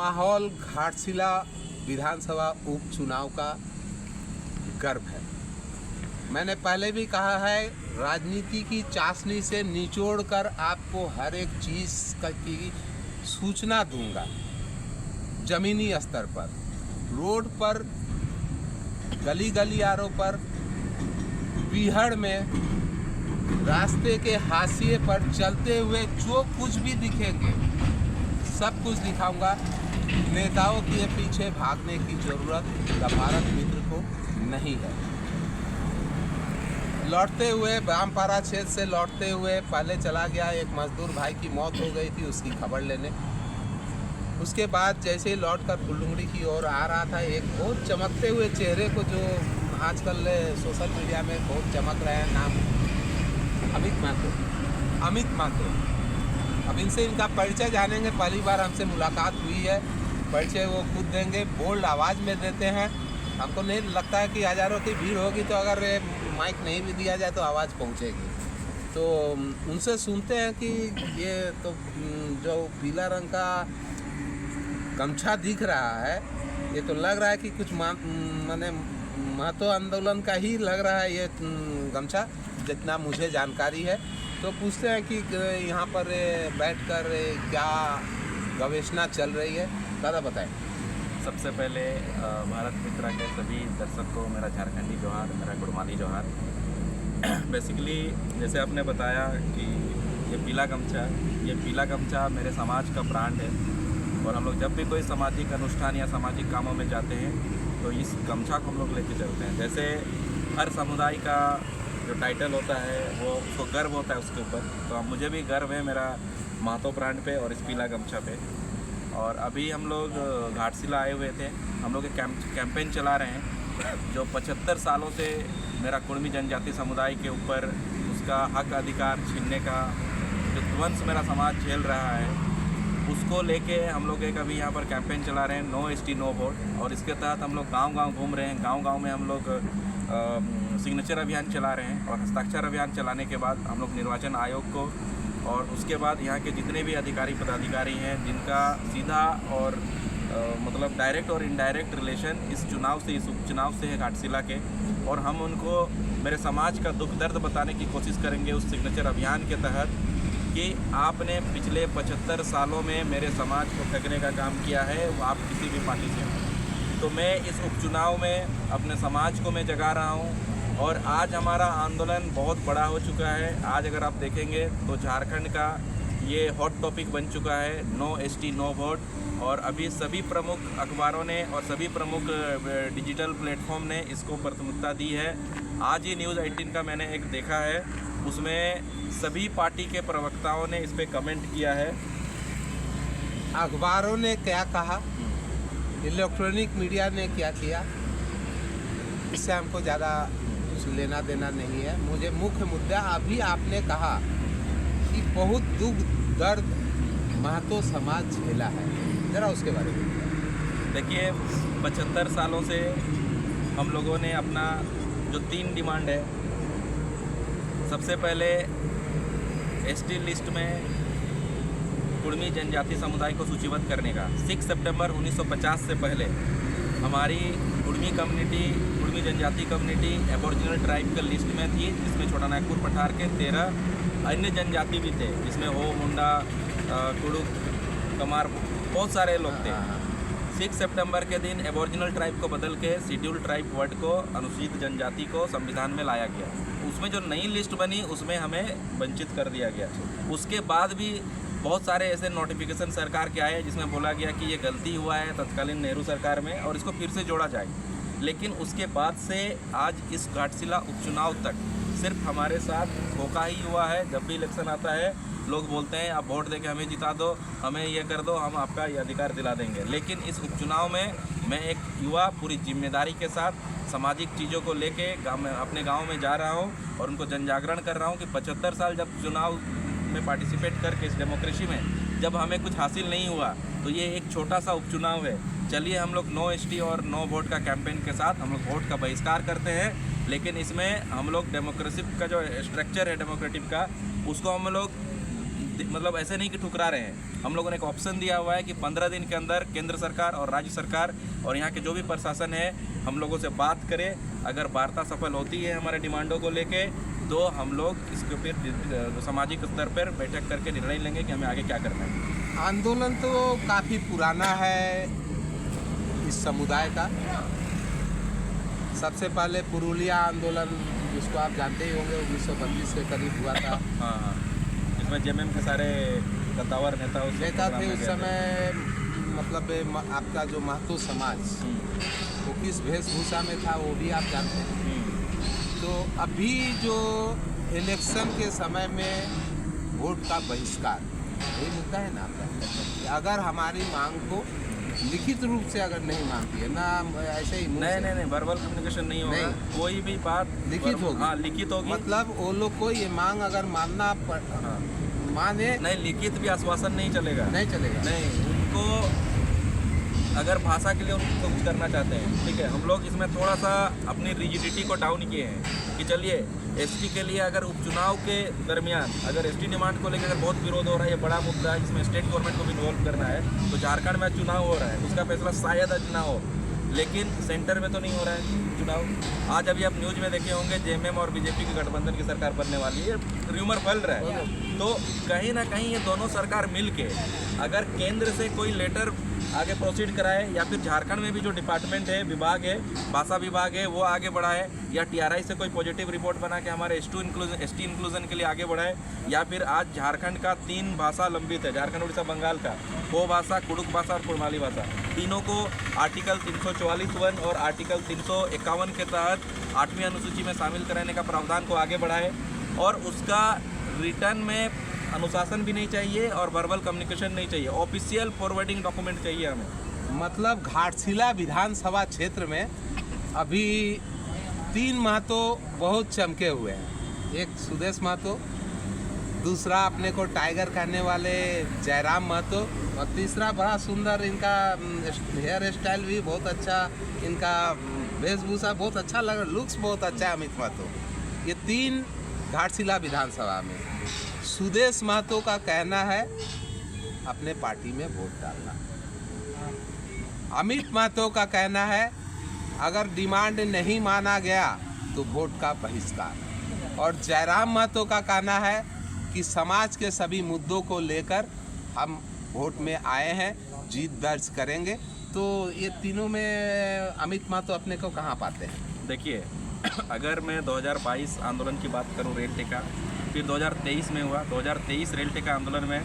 माहौल घाटशिला विधानसभा उपचुनाव का गर्व है। मैंने पहले भी कहा है, राजनीति की चाशनी से निचोड़ कर आपको हर एक चीज़ की सूचना दूंगा। ज़मीनी स्तर पर, रोड पर, गली गलियारों पर, बीहड़ में, रास्ते के हाशिए पर चलते हुए जो कुछ भी दिखेंगे सब कुछ दिखाऊंगा। नेताओं के पीछे भागने की जरूरत भारत मित्र को नहीं है। लौटते हुए बामपारा क्षेत्र से लौटते हुए पहले चला गया, एक मजदूर भाई की मौत हो गई थी, उसकी खबर लेने। उसके बाद जैसे ही लौटकर फुलडुंगरी की ओर आ रहा था, एक बहुत चमकते हुए चेहरे को, जो आजकल सोशल मीडिया में बहुत चमक रहे हैं, नाम अमित माथुर। अब इनसे इनका परिचय जानेंगे। पहली बार हमसे मुलाकात हुई है, परिचय वो खुद देंगे, बोल्ड आवाज़ में देते हैं। हमको नहीं लगता है कि हज़ारों की भीड़ होगी तो अगर माइक नहीं भी दिया जाए तो आवाज़ पहुंचेगी। तो उनसे सुनते हैं कि ये तो जो पीला रंग का गमछा दिख रहा है, ये तो लग रहा है कि कुछ माने महतो आंदोलन का ही लग रहा है ये गमछा, जितना मुझे जानकारी है। तो पूछते हैं कि यहाँ पर बैठकर क्या गवेषणा चल रही है, दादा बताएं। सबसे पहले भारत मित्रा के सभी दर्शक को मेरा झारखंडी जोहार, मेरा गुड़माली जोहार। बेसिकली जैसे आपने बताया कि ये पीला गमछा मेरे समाज का ब्रांड है, और हम लोग जब भी कोई सामाजिक अनुष्ठान या सामाजिक कामों में जाते हैं तो इस गमछा को हम लोग लेके चलते हैं। जैसे हर समुदाय का जो टाइटल होता है वो उसको गर्व होता है उसके ऊपर, तो अब मुझे भी गर्व है मेरा महतो ब्रांड पे और इस पीला गमछा पे। और अभी हम लोग घाटशिला आए हुए थे, हम लोग एक कैंपेन चला रहे हैं जो 75 सालों से मेरा कुर्मी जनजाति समुदाय के ऊपर उसका हक अधिकार छीनने का जो ध्वंस मेरा समाज झेल रहा है, उसको लेके हम लोग एक अभी यहाँ पर कैंपेन चला रहे हैं, नो एसटी नो वोट। और इसके तहत हम लोग गांव-गांव घूम रहे हैं। गांव-गांव में हम लोग सिग्नेचर अभियान चला रहे हैं, और हस्ताक्षर अभियान चलाने के बाद हम लोग निर्वाचन आयोग को और उसके बाद यहाँ के जितने भी अधिकारी पदाधिकारी हैं जिनका सीधा और मतलब डायरेक्ट और इनडायरेक्ट रिलेशन इस चुनाव से, इस उपचुनाव से है घाटशिला के, और हम उनको मेरे समाज का दुख दर्द बताने की कोशिश करेंगे उस सिग्नेचर अभियान के तहत कि आपने पिछले 75 सालों में मेरे समाज को ठगने का काम किया है, वो आप किसी भी पार्टी से हो। तो मैं इस उपचुनाव में अपने समाज को मैं जगा रहा हूँ, और आज हमारा आंदोलन बहुत बड़ा हो चुका है। आज अगर आप देखेंगे तो झारखंड का ये हॉट टॉपिक बन चुका है, नो एसटी नो वोट। और अभी सभी प्रमुख अखबारों ने और सभी प्रमुख डिजिटल प्लेटफॉर्म ने इसको प्राथमिकता दी है। आज ही न्यूज़ 18 का मैंने एक देखा है, उसमें सभी पार्टी के प्रवक्ताओं ने इस पर कमेंट किया है। अखबारों ने क्या कहा, इलेक्ट्रॉनिक मीडिया ने क्या किया, इससे हमको ज़्यादा कुछ लेना देना नहीं है। मुझे मुख्य मुद्दा, अभी आपने कहा कि बहुत दुख दर्द महतो समाज झेला है, ज़रा उसके बारे में देखिए। 75 सालों से हम लोगों ने अपना जो 3 डिमांड है, सबसे पहले एसटी लिस्ट में कुर्मी जनजाति समुदाय को सूचीबद्ध करने का। 6 सितंबर 1950 से पहले हमारी कुर्मी कम्युनिटी, कुर्मी जनजाति कम्युनिटी एबोरिजिनल ट्राइब के लिस्ट में थी, जिसमें छोटा नागपुर पठार के 13 अन्य जनजाति भी थे, जिसमें हो, मुंडा, कुड़ुक, कमार, बहुत सारे लोग थे। 6 सितंबर के दिन एबोरिजिनल ट्राइब को बदल के शेड्यूल ट्राइब वर्ड को, अनुसूचित जनजाति को संविधान में लाया गया। उसमें जो नई लिस्ट बनी उसमें हमें वंचित कर दिया गया। उसके बाद भी बहुत सारे ऐसे नोटिफिकेशन सरकार के आए जिसमें बोला गया कि ये गलती हुआ है तत्कालीन नेहरू सरकार में और इसको फिर से जोड़ा जाए। लेकिन उसके बाद से आज इस घाटशिला उपचुनाव तक सिर्फ हमारे साथ धोखा ही हुआ है। जब भी इलेक्शन आता है लोग बोलते हैं आप वोट देके हमें जिता दो, हमें ये कर दो, हम आपका ये अधिकार दिला देंगे। लेकिन इस उपचुनाव में मैं एक युवा पूरी जिम्मेदारी के साथ सामाजिक चीज़ों को लेके गाँव में, अपने गाँव में जा रहा हूँ और उनको जन जागरण कर रहा हूँ कि 75 साल जब चुनाव में पार्टिसिपेट करके इस डेमोक्रेसी में जब हमें कुछ हासिल नहीं हुआ तो ये एक छोटा सा उपचुनाव है। चलिए हम लोग नो एसटी और नो वोट का कैंपेन के साथ हम लोग वोट का बहिष्कार करते हैं, लेकिन इसमें हम लोग डेमोक्रेसी का जो स्ट्रक्चर है डेमोक्रेटिक का उसको हम लोग मतलब ऐसे नहीं कि ठुकरा रहे हैं। हम लोगों ने एक ऑप्शन दिया हुआ है कि 15 दिन के अंदर केंद्र सरकार और राज्य सरकार और यहाँ के जो भी प्रशासन है हम लोगों से बात करे। अगर वार्ता सफल होती है हमारे डिमांडों को लेके तो हम लोग इसके फिर सामाजिक स्तर पर बैठक करके निर्णय लेंगे कि हमें आगे क्या करना है। आंदोलन तो काफ़ी पुराना है इस समुदाय का। सबसे पहले पुरुलिया आंदोलन, जिसको आप जानते ही होंगे, 1932 के करीब हुआ था। हाँ, इसमें जेएमएम के सारे कद्दावर नेता थे उस समय। मतलब आपका जो महतो समाज वो किस वेशभूषा में था वो भी आप जानते हैं। तो अभी जो इलेक्शन के समय में वोट का बहिष्कार, यही मुद्दा है ना आपका। अगर हमारी मांग को लिखित रूप से अगर नहीं मानती है ना, ऐसे ही नहीं वर्बल कम्युनिकेशन नहीं होगा, कोई भी बात लिखित होगी। हाँ, लिखित होगी। मतलब वो लोग को ये मांग अगर मानना माने नहीं, लिखित भी आश्वासन नहीं चलेगा। नहीं, उनको अगर भाषा के लिए उनको कुछ करना चाहते हैं, ठीक है, हम लोग इसमें थोड़ा सा अपनी रिजिडिटी को डाउन किए हैं कि चलिए एसटी के लिए अगर उपचुनाव के दरमियान अगर एसटी डिमांड को लेकर अगर बहुत विरोध हो रहा है, ये बड़ा मुद्दा है, इसमें स्टेट गवर्नमेंट को भी इन्वॉल्व करना है, तो झारखंड में चुनाव हो रहा है, उसका फैसला शायद आज ना हो, लेकिन सेंटर में तो नहीं हो रहा है चुनाव। आज अभी आप न्यूज़ में देखे होंगे जेएमएम और बीजेपी की गठबंधन की सरकार बनने वाली है, र्यूमर फैल रहा है। तो कहीं ना कहीं ये दोनों सरकार मिल के अगर केंद्र से कोई लेटर आगे प्रोसीड कराए या फिर झारखंड में भी जो डिपार्टमेंट है, विभाग है, भाषा विभाग है, वो आगे बढ़ाए, या टीआरआई से कोई पॉजिटिव रिपोर्ट बना के हमारे एसटी इंक्लूजन के लिए आगे बढ़ाए, या फिर आज झारखंड का 3 भाषा लंबित है, झारखंड, उड़ीसा, बंगाल का, वो भाषा, कुडुक भाषा और कुड़माली भाषा, तीनों को आर्टिकल 344(1) और आर्टिकल 351 के तहत 8वीं अनुसूची में शामिल कराने का प्रावधान को आगे बढ़ाए। और उसका रिटर्न में अनुशासन भी नहीं चाहिए और वर्बल कम्युनिकेशन नहीं चाहिए, ऑफिशियल फॉरवर्डिंग डॉक्यूमेंट चाहिए हमें। मतलब घाटशिला विधानसभा क्षेत्र में अभी 3 महतो बहुत चमके हुए हैं। एक सुदेश महतो, दूसरा अपने को टाइगर कहने वाले जयराम महतो, और तीसरा बड़ा सुंदर, इनका हेयर स्टाइल भी बहुत अच्छा, इनका वेशभूषा बहुत अच्छा लग, लुक्स बहुत अच्छा है, अमित महतो। ये 3 घाटशिला विधानसभा में। सुदेश महतो का कहना है अपने पार्टी में वोट डालना। अमित महतो का कहना है अगर डिमांड नहीं माना गया तो वोट का बहिष्कार। और जयराम महतो का कहना है कि समाज के सभी मुद्दों को लेकर हम वोट में आए हैं, जीत दर्ज करेंगे। तो ये तीनों में अमित महतो अपने को कहाँ पाते हैं? देखिए, अगर मैं 2022 आंदोलन की बात करूं, रेल टेका, फिर 2023 में हुआ, 2023 रेल टेका आंदोलन में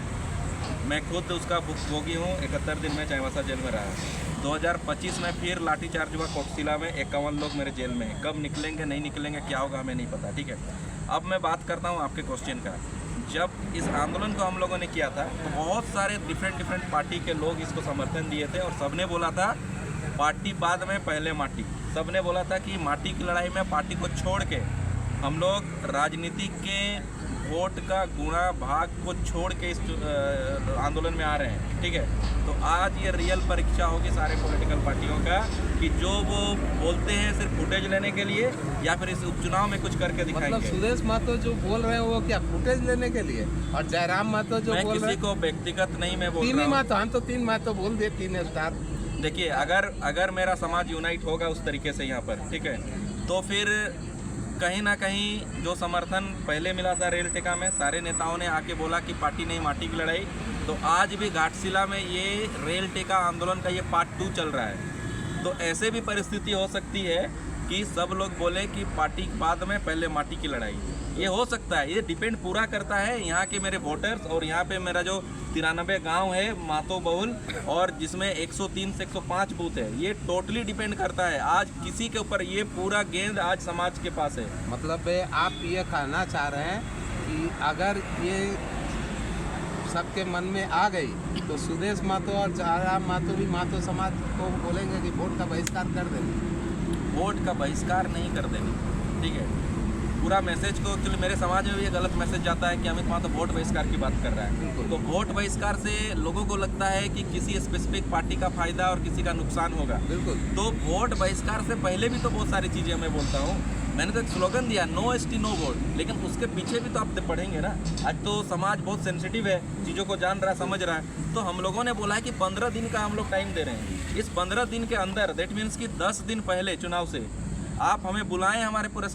मैं खुद उसका भुगतभोगी हूँ, 71 दिन में चाईबासा जेल में रहा। 2025 में फिर लाठीचार्ज हुआ कोटशिला में, 51 लोग मेरे जेल में। कब निकलेंगे नहीं निकलेंगे क्या होगा हमें नहीं पता, ठीक है। अब मैं बात करता हूँ आपके क्वेश्चन का। जब इस आंदोलन को हम लोगों ने किया था तो बहुत सारे डिफरेंट पार्टी के लोग इसको समर्थन दिए थे और सबने बोला था पार्टी बाद में पहले माटी। सबने बोला था कि माटी की लड़ाई में पार्टी को छोड़ के हम लोग राजनीति के वोट का गुणा भाग को छोड़ के इस आंदोलन में आ रहे हैं, ठीक है। तो आज ये रियल परीक्षा होगी सारे पॉलिटिकल पार्टियों का कि जो वो बोलते हैं सिर्फ फुटेज लेने के लिए या फिर इस उपचुनाव में कुछ करके दिखाएंगे। मतलब सुदेश महतो जो बोल रहे हैं वो क्या फुटेज लेने के लिए? और जयराम महतो जो बोल रहे हैं, किसी को व्यक्तिगत नहीं मैं बोल रहा हूं। महतो, हम तो 3 महतो बोल दिए, 3 स्टार। देखिए, अगर मेरा समाज यूनाइट होगा उस तरीके से यहाँ पर, ठीक है, तो फिर कहीं ना कहीं जो समर्थन पहले मिला था रेल टेका में, सारे नेताओं ने आके बोला कि पार्टी नहीं माटी की लड़ाई, तो आज भी घाटशिला में ये रेल टेका आंदोलन का ये पार्ट 2 चल रहा है। तो ऐसे भी परिस्थिति हो सकती है कि सब लोग बोले कि पार्टी बाद में पहले माटी की लड़ाई, ये हो सकता है। ये डिपेंड पूरा करता है यहाँ के मेरे वोटर्स और यहाँ पे मेरा जो 93 गांव है महतो बहुल और जिसमें 103 से 105 बूथ है, ये टोटली डिपेंड करता है आज किसी के ऊपर। ये पूरा गेंद आज समाज के पास है। मतलब आप ये कहना चाह रहे हैं कि अगर ये सबके मन में आ गई तो सुदेश महतो और जयराम महतो भी महतो समाज को बोलेंगे कि वोट का बहिष्कार कर देंगे। वोट का बहिष्कार नहीं कर देंगे, ठीक है। पूरा मैसेज को एक्चुअली मेरे समाज में भी ये गलत मैसेज जाता है कि अमित महतो वोट बहिष्कार की बात कर रहा है। तो वोट बहिष्कार से लोगों को लगता है कि किसी स्पेसिफिक पार्टी का फायदा और किसी का नुकसान होगा। बिल्कुल। तो वोट बहिष्कार से पहले भी तो बहुत सारी चीज़ें मैं बोलता हूँ मैंने तो एक स्लोगन दिया, नो एसटी नो वोट, लेकिन उसके पीछे भी तो आप पढ़ेंगे ना। आज तो समाज बहुत सेंसिटिव है, चीज़ों को जान रहा है, समझ रहा है। तो हम लोगों ने बोला है कि 15 दिन का हम लोग टाइम दे रहे हैं। इस 15 दिन के अंदर, दैट मीन्स कि 10 दिन पहले चुनाव से आप हमें बुलाएं हमारे पूरे